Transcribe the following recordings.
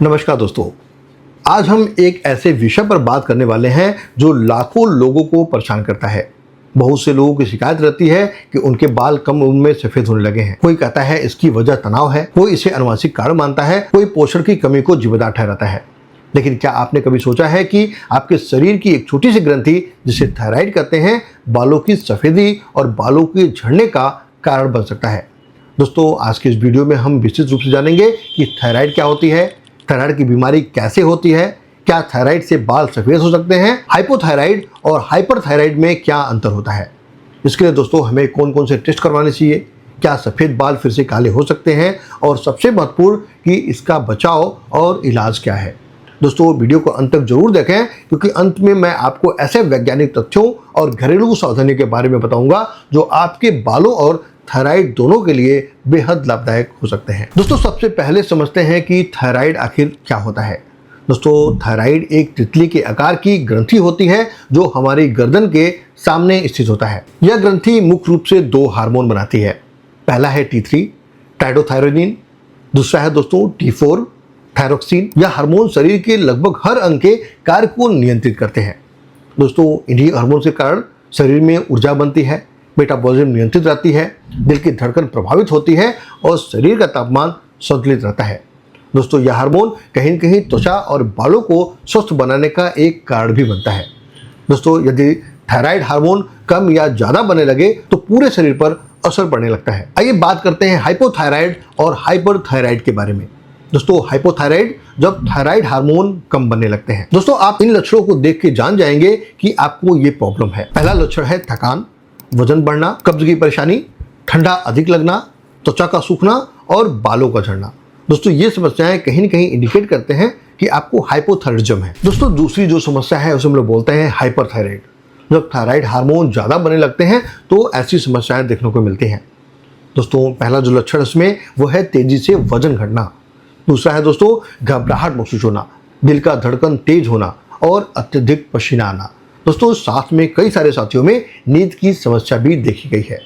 नमस्कार दोस्तों, आज हम एक ऐसे विषय पर बात करने वाले हैं जो लाखों लोगों को परेशान करता है। बहुत से लोगों की शिकायत रहती है कि उनके बाल कम उम्र में सफेद होने लगे हैं। कोई कहता है इसकी वजह तनाव है, कोई इसे अनुवांशिक कारण मानता है, कोई पोषण की कमी को जिम्मेदार ठहराता है। लेकिन क्या आपने कभी सोचा है कि आपके शरीर की एक छोटी सी ग्रंथि जिसे थायराइड कहते हैं, बालों की सफेदी और बालों के झड़ने का कारण बन सकता है। दोस्तों, आज के इस वीडियो में हम विस्तृत रूप से जानेंगे कि थायराइड क्या होती है, थायराइड की बीमारी कैसे होती है, क्या थायराइड से बाल सफेद हो सकते हैं, हाइपोथायराइड और हाइपरथायराइड में क्या अंतर होता है। इसके लिए दोस्तों हमें कौन कौन से टेस्ट करवाने चाहिए, क्या सफ़ेद बाल फिर से काले हो सकते हैं और सबसे महत्वपूर्ण कि इसका बचाव और इलाज क्या है। दोस्तों, वीडियो को अंत तक जरूर देखें क्योंकि अंत में मैं आपको ऐसे वैज्ञानिक तथ्यों और घरेलू सावधानियों के बारे में बताऊंगा जो आपके बालों और थायराइड दोनों के लिए बेहद लाभदायक हो सकते हैं। दोस्तों, सबसे पहले समझते हैं कि थायराइड आखिर क्या होता है। दोस्तों, थायराइड एक तितली के आकार की ग्रंथि होती है जो हमारी गर्दन के सामने स्थित होता है। यह ग्रंथि मुख्य रूप से दो हार्मोन बनाती है। पहला है T3 टाइरोथायरोनिन, दूसरा है दोस्तों T4 थायरोक्सिन। यह हार्मोन शरीर के लगभग हर अंग के कार्य को नियंत्रित करते हैं। दोस्तों, इन्हीं हार्मोन के कारण शरीर में ऊर्जा बनती है, मेटाबॉलिज्म नियंत्रित रहती है, दिल की धड़कन प्रभावित होती है और शरीर का तापमान संतुलित रहता है। दोस्तों, यह हार्मोन कहीं न कहीं त्वचा और बालों को स्वस्थ बनाने का एक कारण भी बनता है। दोस्तों, यदि थायराइड हार्मोन कम या ज़्यादा बनने लगे तो पूरे शरीर पर असर पड़ने लगता है। आइए बात करते हैं हाइपोथायराइड और हाइपरथायराइड के बारे में। दोस्तों, हाइपोथायराइड जब थायराइड हार्मोन कम बनने लगते हैं। दोस्तों, आप इन लक्षणों को देख के जान जाएंगे कि आपको ये प्रॉब्लम है। पहला लक्षण है थकान, वजन बढ़ना, कब्ज की परेशानी, ठंडा अधिक लगना, त्वचा का सूखना और बालों का झड़ना। दोस्तों, ये समस्याएं कहीं न कहीं इंडिकेट करते हैं कि आपको हाइपोथायराइडिज्म है। दोस्तों, दूसरी जो समस्या है उसे हम लोग बोलते हैं हाइपरथायराइड। जब थायराइड हार्मोन ज़्यादा बनने लगते हैं तो ऐसी समस्याएं देखने को मिलती हैं। दोस्तों, पहला जो लक्षण इसमें वो है तेजी से वजन घटना। दूसरा है दोस्तों घबराहट महसूस होना, दिल का धड़कन तेज होना और अत्यधिक पसीना आना। दोस्तों, साथ में कई सारे साथियों में नींद की समस्या भी देखी गई है।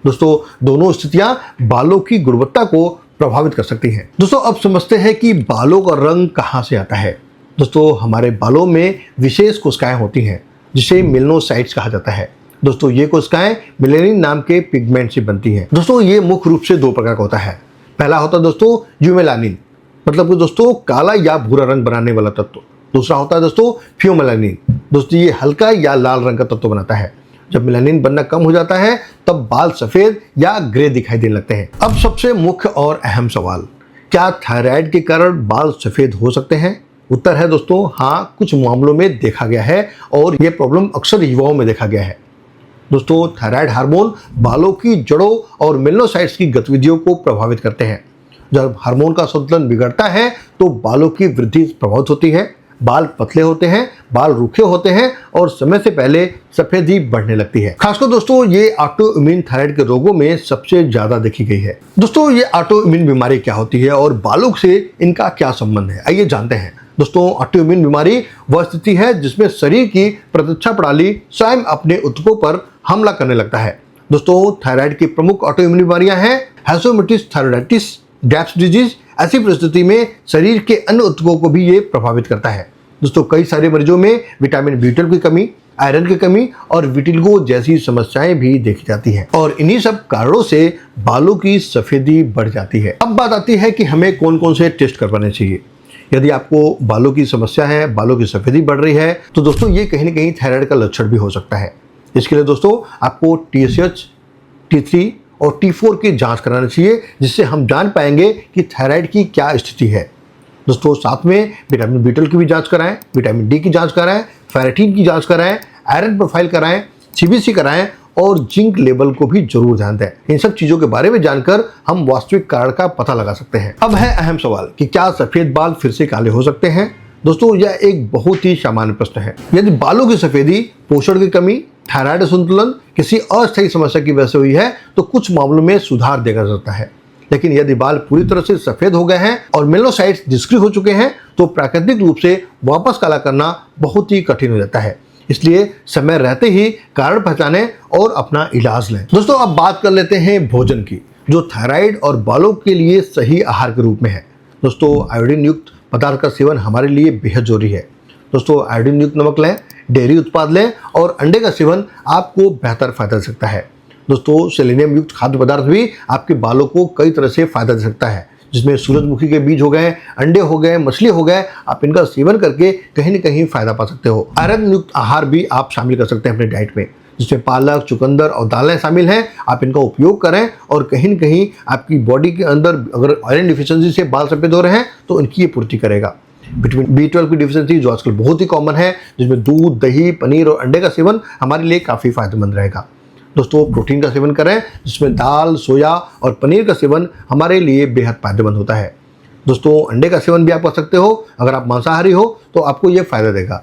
दोस्तों, दोनों स्थितियां बालों की गुणवत्ता को प्रभावित कर सकती हैं। दोस्तों, अब समझते हैं कि बालों का रंग कहां से आता है। दोस्तों, हमारे बालों में विशेष कोशिकाएं होती हैं जिसे मेलनोसाइट्स कहा जाता है। दोस्तों, ये कोशिकाएं मेलेनिन नाम के पिगमेंट से बनती हैं। दोस्तों, ये मुख्य रूप से दो प्रकार का होता है। पहला होता है दोस्तों यूमेलानिन, मतलब कि दोस्तों काला या भूरा रंग बनाने वाला तत्व। दूसरा होता है दोस्तों फ्यूमेलानिन। दोस्तों, ये हल्का या लाल रंग का तत्व बनाता है। जब मेलानिन बनना कम हो जाता है तब बाल सफेद या ग्रे दिखाई देने लगते हैं। अब सबसे मुख्य और अहम सवाल, क्या थायराइड के कारण बाल सफेद हो सकते हैं? उत्तर है दोस्तों हाँ, कुछ मामलों में देखा गया है और ये प्रॉब्लम अक्सर युवाओं में देखा गया है। दोस्तों, थायराइड हार्मोन बालों की जड़ों और मेलनोसाइट्स की गतिविधियों को प्रभावित करते हैं। जब हार्मोन का संतुलन बिगड़ता है तो बालों की वृद्धि प्रभावित होती है, बाल पतले होते हैं, बाल रूखे होते हैं और समय से पहले सफेदी बढ़ने लगती है। खासकर दोस्तों ये ऑटो इम्यून थायराइड के रोगों में सबसे ज्यादा देखी गई है। दोस्तों, ये ऑटो इम्यून बीमारी क्या होती है और बालों से इनका क्या संबंध है, आइए जानते हैं। दोस्तों, ऑटो इम्यून बीमारी वह स्थिति है जिसमें शरीर की प्रतिरक्षा प्रणाली स्वयं अपने ऊतकों पर हमला करने लगता है। दोस्तों, थायराइड की प्रमुख ऑटो इम्यून बीमारियां हैं हैशोमिटिस थायराइडाइटिस, डेप्स डिजीज। ऐसी परिस्थिति में शरीर के अन्य ऊतकों को भी ये प्रभावित करता है। दोस्तों, कई सारे मरीजों में विटामिन B12 की कमी, आयरन की कमी और विटिलिगो जैसी समस्याएं भी देखी जाती हैं और इन्हीं सब कारणों से बालों की सफेदी बढ़ जाती है। अब बात आती है कि हमें कौन कौन से टेस्ट करवाने चाहिए। यदि आपको बालों की समस्या है, बालों की सफेदी बढ़ रही है तो दोस्तों ये कहीं न कहीं थायराइड का लक्षण भी हो सकता है। इसके लिए दोस्तों आपको TSH, T3 और T4 की जांच करानी चाहिए जिससे हम जान पाएंगे कि थायराइड की क्या स्थिति है। दोस्तों, साथ में विटामिन B12 की भी जांच कराएं, विटामिन D की जांच कराएं, फेरेटिन की जांच कराएं, आयरन प्रोफाइल कराएं, CBC कराएं और जिंक लेवल को भी जरूर ध्यान दें। इन सब चीज़ों के बारे में जानकर हम वास्तविक कारण का पता लगा सकते हैं। अब है अहम सवाल कि क्या सफ़ेद बाल फिर से काले हो सकते हैं। दोस्तों, यह एक बहुत ही सामान्य प्रश्न है। यदि बालों की सफ़ेदी पोषण की कमी, थायराइड संतुलन किसी अस्थायी समस्या की वजह से हुई है तो कुछ मामलों में सुधार देखा जा सकता है। लेकिन यदि बाल पूरी तरह से सफेद हो गए हैं और मेलनोसाइट्स निष्क्रिय हो चुके हैं तो प्राकृतिक रूप से वापस काला करना बहुत ही कठिन हो जाता है। इसलिए समय रहते ही कारण पहचानें और अपना इलाज लें। दोस्तों, अब बात कर लेते हैं भोजन की, जो थायराइड और बालों के लिए सही आहार के रूप में है। दोस्तों, आयोडीन युक्त पदार्थ का सेवन हमारे लिए बेहद जरूरी है। दोस्तों, आयोडीन युक्त नमक लें, डेयरी उत्पाद लें और अंडे का सेवन आपको बेहतर फायदा दे सकता है। दोस्तों, सेलेनियम युक्त खाद्य पदार्थ भी आपके बालों को कई तरह से फायदा दे सकता है, जिसमें सूरजमुखी के बीज हो गए, अंडे हो गए, मछली हो गए। आप इनका सेवन करके कहीं न कहीं फायदा पा सकते हो। आयरन युक्त आहार भी आप शामिल कर सकते हैं अपने डाइट में, जिसमें पालक, चुकंदर और दालें शामिल हैं। आप इनका उपयोग करें और कहीं न कहीं आपकी बॉडी के अंदर अगर आयरन डिफिशियंसी से बाल सफ़ेद हो रहे हैं तो इनकी ये पूर्ति करेगा। विटामिन B12 की डिफिशियंसी जो आजकल बहुत ही कॉमन है, जिसमें दूध, दही, पनीर और अंडे का सेवन हमारे लिए काफ़ी फायदेमंद रहेगा। दोस्तों, प्रोटीन का सेवन करें, जिसमें दाल, सोया और पनीर का सेवन हमारे लिए बेहद फायदेमंद होता है। दोस्तों, अंडे का सेवन भी आप कर सकते हो। अगर आप मांसाहारी हो तो आपको ये फ़ायदा देगा।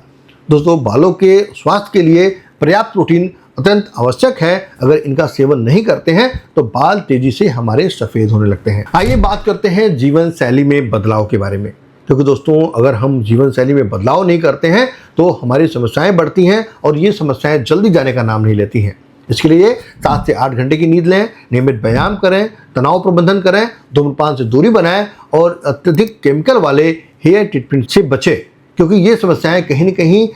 दोस्तों, बालों के स्वास्थ्य के लिए पर्याप्त प्रोटीन अत्यंत आवश्यक है। अगर इनका सेवन नहीं करते हैं तो बाल तेजी से हमारे सफ़ेद होने लगते हैं। आइए बात करते हैं जीवन शैली में बदलाव के बारे में, क्योंकि दोस्तों, अगर हम जीवन शैली में बदलाव नहीं करते हैं तो हमारी समस्याएं बढ़ती हैं और ये समस्याएं जल्दी जाने का नाम नहीं लेती हैं। इसके लिए 7 से 8 घंटे की नींद लें, नियमित व्यायाम करें, तनाव प्रबंधन करें, धूम्रपान से दूरी बनाएं और अत्यधिक केमिकल वाले हेयर ट्रीटमेंट से बचें, क्योंकि ये समस्याएं कहीं न कहीं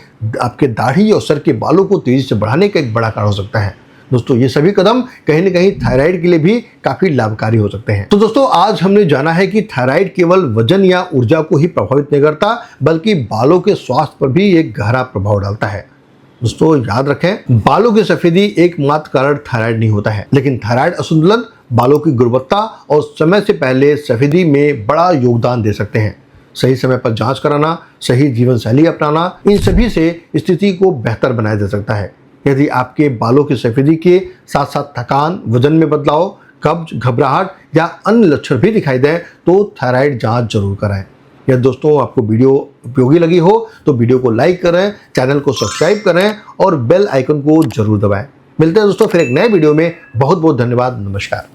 आपके दाढ़ी और सर के बालों को तेज़ी से बढ़ाने का एक बड़ा कारण हो सकता है। दोस्तों, ये सभी कदम कहीं न कहीं थायराइड के लिए भी काफ़ी लाभकारी हो सकते हैं। तो दोस्तों, आज हमने जाना है कि थायराइड केवल वजन या ऊर्जा को ही प्रभावित नहीं करता, बल्कि बालों के स्वास्थ्य पर भी एक गहरा प्रभाव डालता है। दोस्तों, याद रखें, बालों की सफ़ेदी एकमात्र कारण थायराइड नहीं होता है, लेकिन थायराइड असंतुलन बालों की गुणवत्ता और समय से पहले सफ़ेदी में बड़ा योगदान दे सकते हैं। सही समय पर जांच कराना, सही जीवन शैली अपनाना, इन सभी से स्थिति को बेहतर बनाया जा सकता है। यदि आपके बालों की सफ़ेदी के साथ साथ थकान, वजन में बदलाव, कब्ज, घबराहट या अन्य लक्षण भी दिखाई दें तो थायराइड जांच जरूर कराएं। यदि दोस्तों आपको वीडियो उपयोगी लगी हो तो वीडियो को लाइक करें, चैनल को सब्सक्राइब करें और बेल आइकन को जरूर दबाएं। मिलते हैं दोस्तों फिर एक नए वीडियो में। बहुत बहुत धन्यवाद। नमस्कार।